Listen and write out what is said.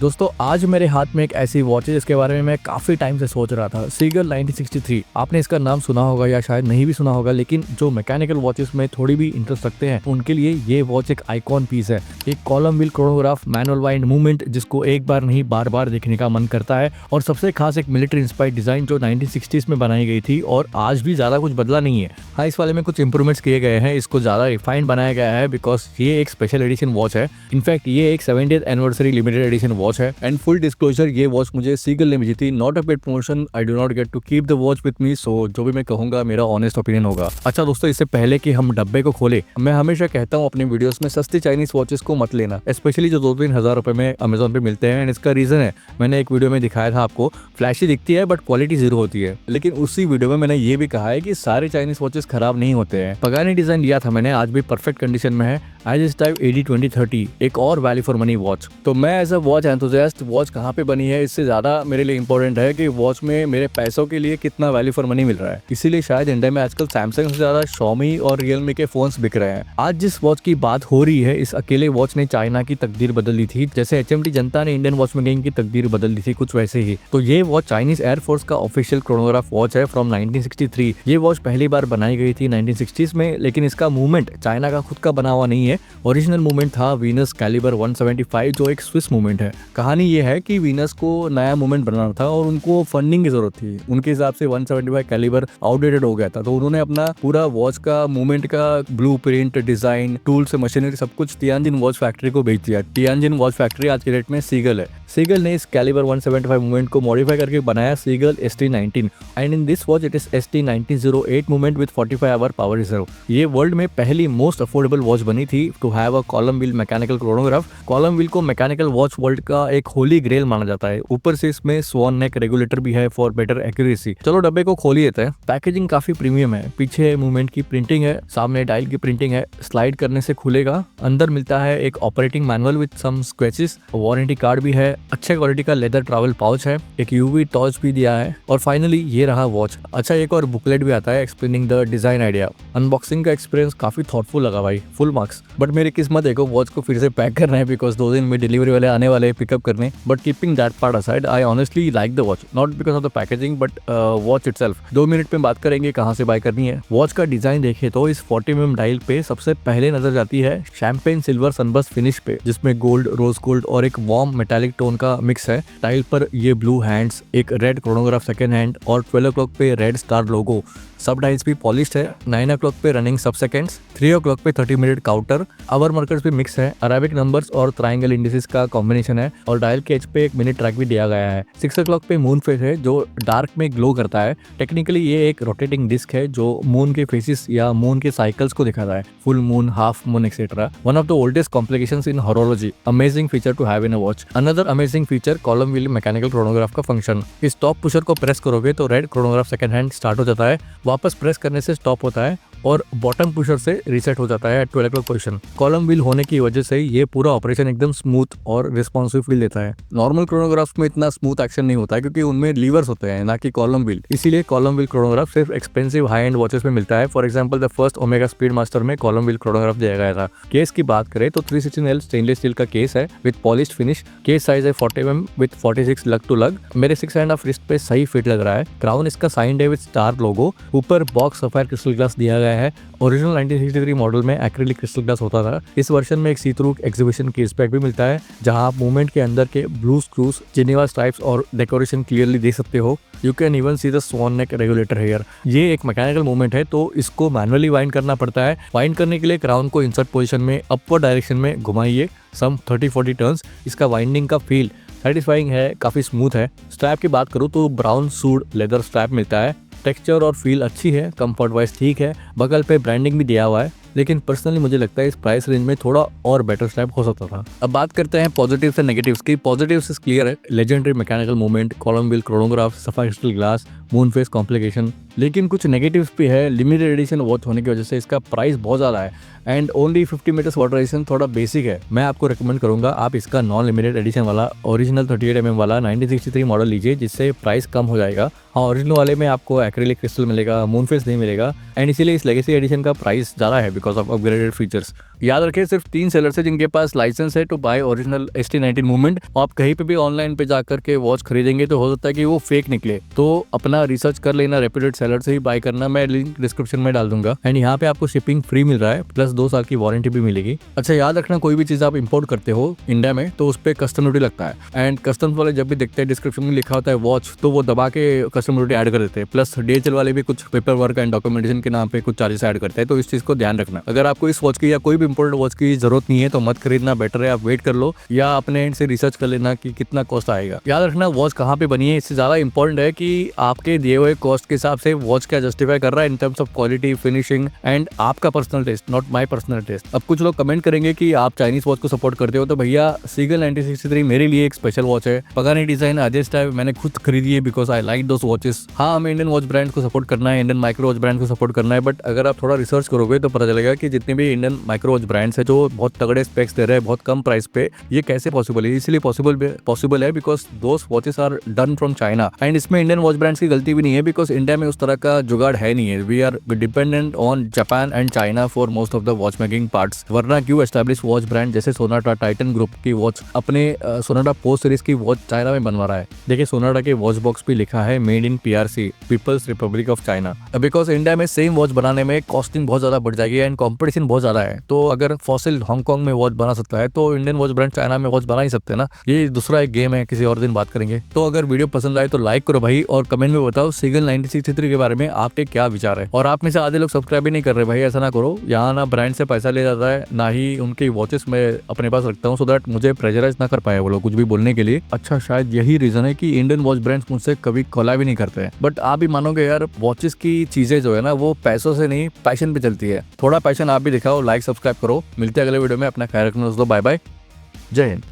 दोस्तों आज मेरे हाथ में एक ऐसी वॉच है जिसके बारे में मैं काफी टाइम से सोच रहा था। सीगल 1963। आपने इसका नाम सुना होगा या शायद नहीं भी सुना होगा, लेकिन जो मैकेनिकल वॉचेस में थोड़ी भी इंटरेस्ट रखते हैं उनके लिए ये वॉच एक आइकॉन पीस है। एक column wheel chronograph manual wind movement जिसको एक बार नहीं बार बार देखने का मन करता है, और सबसे खास एक मिलिट्री इंस्पायर्ड डिजाइन जो 1960s में बनाई गई थी और आज भी ज्यादा कुछ बदला नहीं है। हाँ, इस वाले में कुछ इंप्रूवमेंट्स किए गए हैं, इसको ज्यादा रिफाइंड बनाया गया है बिकॉज ये एक स्पेशल एडिशन वॉच है। इनफैक्ट ये एक 70th anniversary limited edition watch है। एंड फुल डिस्क्लोजर, ये वॉच मुझे सीगल ने भेजी थी, not a paid promotion. I do not get to keep the watch with me, so जो भी मैं कहूंगा मेरा ऑनेस्ट ओपिनियन होगा। अच्छा दोस्तों, इससे पहले कि हम डब्बे को खोले, मैं हमेशा कहता हूँ अपने वीडियोस में सस्ती चाइनीज वॉचेस को मत लेना, स्पेशली जो 2-3 हजार रुपए में अमेजोन पे मिलते हैं। एंड इसका रीजन है, मैंने एक वीडियो में दिखाया था आपको, फ्लैशी दिखती है बट क्वालिटी जीरो होती है। लेकिन उसी वीडियो में मैंने ये भी कहा है कि सारे चाइनीज वॉचेस खराब नहीं होते हैं। पगानी डिजाइन लिया था मैंने, आज भी परफेक्ट कंडीशन में है। आइजिस टाइप AD2030, एक और वैल्यू फॉर मनी वॉच। तो मैं as a watch enthusiast, watch कहाँ पे बनी है इससे ज्यादा मेरे लिए इंपॉर्टेंट है कि वॉच में मेरे पैसों के लिए कितना वैल्यू फॉर मनी मिल रहा है। इसीलिए शायद इंडिया में आजकल सैमसंग से ज्यादा Xiaomi और Realme के फोन्स बिक रहे हैं। आज जिस वॉच की बात हो रही है, इस अकेले वॉच ने चाइना की तकदीर बदल दी थी, जैसे HMT जनता ने इंडियन वॉच मेकिंग की तकदीर बदल दी थी, कुछ वैसे ही। तो ये वॉच चाइनीज एयरफोर्स का ऑफिशियल क्रोनोग्राफ वॉच है फ्रॉम 1963। ये वॉच पहली बार बनाई गई थी 1960s में, लेकिन इसका मूवमेंट चाइना का खुद का बना हुआ नहीं है। ओरिजिनल मूवमेंट था वीनस कैलिबर 175, जो एक स्विस मूवमेंट है। कहानी ये है कि वीनस को नया मूवमेंट बनाना था और उनको फंडिंग की जरूरत थी। उनके हिसाब से 175 कैलिबर आउटडेटेड हो गया था, तो उन्होंने अपना पूरा वॉच का मूवमेंट का ब्लूप्रिंट, डिजाइन, टूल्स, मशीनरी सब कुछ तियानजिन वॉच फैक्ट्री को बेच दिया। तियानजिन वॉच फैक्ट्री आज के डेट में सीगल है। सीगल ने इस कैलिबर 175 मूवमेंट को मॉडिफाई करके बनाया Seagull ST19, and in this watch it is ST1908 movement with 45 hour power reserve. ये वर्ल्ड में पहली मोस्ट अफोर्डेबल वॉच बनी थी to have a column wheel mechanical chronograph. Column wheel को मैकेनिकल वॉच वर्ल्ड का एक होली ग्रेल माना जाता है। ऊपर से इसमें स्वॉन नेक रेगुलेटर भी है फॉर बेटर एक्यूरेसी। चलो डब्बे को खोल लेते हैं। पैकेजिंग काफी प्रीमियम है, पीछे मूवमेंट की प्रिंटिंग है, सामने डायल की प्रिंटिंग है, स्लाइड करने से खुलेगा। अंदर मिलता है एक operating manual with some scratches, warranty card भी है, अच्छे क्वालिटी का लेदर ट्रैवल पाउच है, एक UV टॉर्च भी दिया है, और फाइनली ये रहा वॉच। अच्छा, एक और बुकलेट भी आता है explaining the design idea. Unboxing का एक्सपीरियंस काफी थॉटफुल लगा भाई, फुल मार्क्स। बट मेरी किस्मत देखो, वॉच को फिर से पैक करना है बिकॉज 2 दिन में डिलीवरी वाले आने वाले पिकअप करने। But keeping that part aside, I honestly like the watch, not because of the packaging but watch itself. 2 minute में बात करेंगे कहाँ से बाय करनी है। वॉच का डिजाइन देखे तो इस 40mm डायल पे सबसे पहले नजर जाती है शैंपेन सिल्वर सनबर्स्ट फिनिश पे, जिसमें गोल्ड, रोज गोल्ड और एक वार्म मेटालिक टोन का मिक्स है। डायल पर ये ब्लू हैंड्स, एक रेड क्रोनोग्राफ सेकंड हैंड, और 12 o'clock पे रेड स्टार लोगो। सब डायल्स भी पॉलिश्ड है। 9 o'clock पे रनिंग सब सेकेंड्स, 3 o'clock पे 30 मिनट काउंटर, आवर मार्कर्स भी मिक्स है, अरेबिक नंबर्स और ट्रायंगल इंडिसेस का कॉम्बिनेशन है, और डायल के एज पे एक मिनट ट्रैक भी दिया गया है। 6 o'clock पे मून फेस है जो डार्क में ग्लो करता है। टेक्निकली ये एक रोटेटिंग डिस्क है जो मून के फेसिस या मून के साइकिल्स को दिखाता है, full moon, half moon etcetera. One of the oldest complications in horology. Amazing feature to have in a watch. Another amazing feature, column wheel mechanical chronograph का function. इस top pusher को press करोगे तो red chronograph second hand start हो जाता है, वापस press करने से स्टॉप होता है, और बॉटम पुशर से रीसेट हो जाता है 12 o'clock पोजीशन। कॉलम व्हील होने की वजह से ये पूरा ऑपरेशन एकदम स्मूथ और रिस्पॉन्सिव फील देता है। नॉर्मल क्रोनोग्राफ्स में इतना स्मूथ एक्शन नहीं होता है क्योंकि उनमें लीवर्स होते हैं, ना कि कॉलम व्हील। इसीलिए कॉलम व्हील क्रोनोग्राफ सिर्फ एक्सपेंसिव हाई एंड वॉचेस में मिलता है। For example the first omega speed master में कॉलम व्हील क्रोनोग्राफ दिया गया था। केस की बात करें तो 316L स्टेनलेस स्टील का केस है with polished finish. Case size है 40mm विद 46 लग टू लग। मेरे 6.5 रिस्ट पे सही फिट लग रहा है। क्राउन इसका साइंड है विद स्टार लोगो। ऊपर बॉक्स सफायर क्रिस्टल ग्लास दिया गया है। ओरिजिनल 1963 मॉडल में एक्रिलिक क्रिस्टल ग्लास होता था। इस वर्जन में एक सी थ्रू एग्जीबिशन केस पैक भी मिलता है, जहां आप मूवमेंट के अंदर के ब्लू स्क्रूज, जिनेवा स्ट्राइप्स और डेकोरेशन क्लियरली देख सकते हो। You can even see the sworn neck regulator here. ये एक मैकेनिकल मूवमेंट है तो इसको मैनुअली वाइंड करना पड़ता है। वाइंड करने के लिए क्राउन को इंसर्ट पोजीशन में अपवर्ड डायरेक्शन में घुमाइए सम 30-40 टर्न्स। इसका वाइंडिंग का फील सेटिस्फाइंग है, काफी स्मूथ है। स्ट्रैप की बात करूँ तो ब्राउन सूड लेदर स्ट्रैप मिलता है। टेक्सचर और फील अच्छी है, कंफर्ट वाइज ठीक है। बगल पे ब्रांडिंग भी दिया हुआ है, लेकिन पर्सनली मुझे लगता है इस प्राइस रेंज में थोड़ा और बेटर स्ट्रैप हो सकता था। अब बात करते हैं पॉजिटिव से नेगेटिव्स की। पॉजिटिव्स क्लियर है, legendary mechanical movement, column wheel chronograph, sapphire crystal glass, moon face complication. लेकिन कुछ नेगेटिव्स भी है। लिमिटेड एडिशन वॉच होने की वजह से इसका प्राइस बहुत ज़्यादा है, and only 50 meters water resistance थोड़ा बेसिक है। मैं आपको रिकमेंड करूंगा आप इसका नॉन लिमिटेड एडिशन वाला ओरिजिनल 38 mm वाला 1963 मॉडल लीजिए, जिससे प्राइस कम हो जाएगा। हाँ, ओरिजिनल वाले में आपको एक्रिलिक क्रिस्टल मिलेगा, मूनफेस नहीं मिलेगा, एंड इसीलिए इस लेगेसी एडिशन का प्राइस ज़्यादा है बिकॉज ऑफ अपग्रेडेड फीचर्स। याद रखिए सिर्फ 3 सेलर्स है जिनके पास लाइसेंस है to buy original ST19 movement. आप कहीं पे भी ऑनलाइन पे जाकर के वॉच खरीदेंगे तो हो सकता है कि वो फेक निकले, तो अपना रिसर्च कर लेना, रेप्यूटेड सेलर से ही बाय करना। मैं लिंक डिस्क्रिप्शन में डाल दूंगा। एंड यहाँ पे आपको शिपिंग फ्री मिल रहा है, प्लस 2 साल की वारंटी भी मिलेगी। अच्छा याद रखना, कोई भी चीज आप इंपोर्ट करते हो इंडिया में तो उस पर कस्टम ड्यूटी लगता है, एंड कस्टम्स वाले जब भी देखते हैं डिस्क्रिप्शन में लिखा होता है वॉच, तो वो दबा के कस्टम ड्यूटी ऐड कर देते हैं। प्लस DHL वाले भी कुछ पेपर वर्क एंड डॉक्यूमेंटेशन के नाम पे कुछ चार्जेस ऐड करते हैं, तो इस चीज को ध्यान रखना। अगर आपको इस वॉच की या कोई भी इंपोर्टेड वॉच की जरूरत नहीं है तो मत खरीदना, बेटर है आप वेट कर लो या अपने एंड से रिसर्च कर लेना कि कितना कॉस्ट आएगा। याद रखना वॉच कहाँ पे बनी है इससे ज्यादा इंपॉर्टेंट है कि आपके दिए हुए कॉस्ट के हिसाब से वॉच क्या जस्टिफाई कर रहा है in terms of quality, finishing and आपका personal taste, not my personal taste. अब कुछ लोग कमेंट करेंगे कि आप चाइनीज वॉच को सपोर्ट करते हो, तो भैया सीगल 1963 मेरे लिए एक स्पेशल वॉच है। पगानी डिजाइन अजेस्ट है, मैंने खुद खरीदी है because I like those watches. हाँ, हमें इंडियन वॉच ब्रांड को सपोर्ट करना है, इंडियन माइक्रो वॉच ब्रांड को सपोर्ट करना है, बट अगर आप थोड़ा रिसर्च करोगे तो पता चलेगा कि जितने भी इंडियन माइक्रो वॉच ब्रांड्स है जो बहुत तगड़े स्पेक्स दे रहे हैं बहुत कम प्राइस पे, ये कैसे पॉसिबल है? इसलिए पॉसिबल है because those watches are done from China, and इसमें इंडियन वॉच ब्रांड्स की गलती भी नहीं है बिकॉज इंडिया में उस तरह का जुगाड़ है नहीं है। We are dependent on Japan and China for most of the watch making parts. वरना क्यों एस्टैब्लिश वॉच ब्रांड जैसे सोनाटा, टाइटन ग्रुप की वॉच अपने सोनाटा पोस्ट सीरीज की वॉच चाइना में बनवा रहा है। देखिए सोनाटा के वॉच बॉक्स पे लिखा है made in PRC, people's republic of China. Because India में सेम वॉच बनाने में कॉस्टिंग बहुत ज्यादा बढ़ जाएगी एंड कॉम्पिटिशन बहुत ज्यादा है। तो अगर फॉसिल हांगकांग में वॉच बना सकता है तो इंडियन वॉच ब्रांड चाइना में वॉच बना ही सकते हैं ना। ये दूसरा एक गेम है, किसी और दिन बात करेंगे। तो अगर वीडियो पसंद आए तो लाइक करो भाई, और कमेंट में बताओ सीगल 1963 के बारे में आपके क्या विचार है। और आप में से आधे लोग सब्सक्राइब भी नहीं कर रहे भाई, ऐसा ना करो। यहाँ ना ब्रांड से पैसा ले जाता है, ना ही उनकी वॉचेस मैं अपने पास रखता हूँ सो दैट मुझे प्रेशराइज ना कर पाए वो लोग कुछ भी बोलने के लिए। अच्छा शायद यही रीजन है कि इंडियन वॉच ब्रांड्स मुझसे कभी कोलैब भी नहीं करते हैं। बट आप भी मानोगे यार, वॉचेस की चीजें जो है ना वो पैसों से नहीं पैशन पे चलती है। थोड़ा पैशन आप भी दिखाओ, लाइक सब्सक्राइब करो। मिलते हैं अगले वीडियो में, अपना ख्याल रखना दोस्तों, बाय बाय, जय हिंद।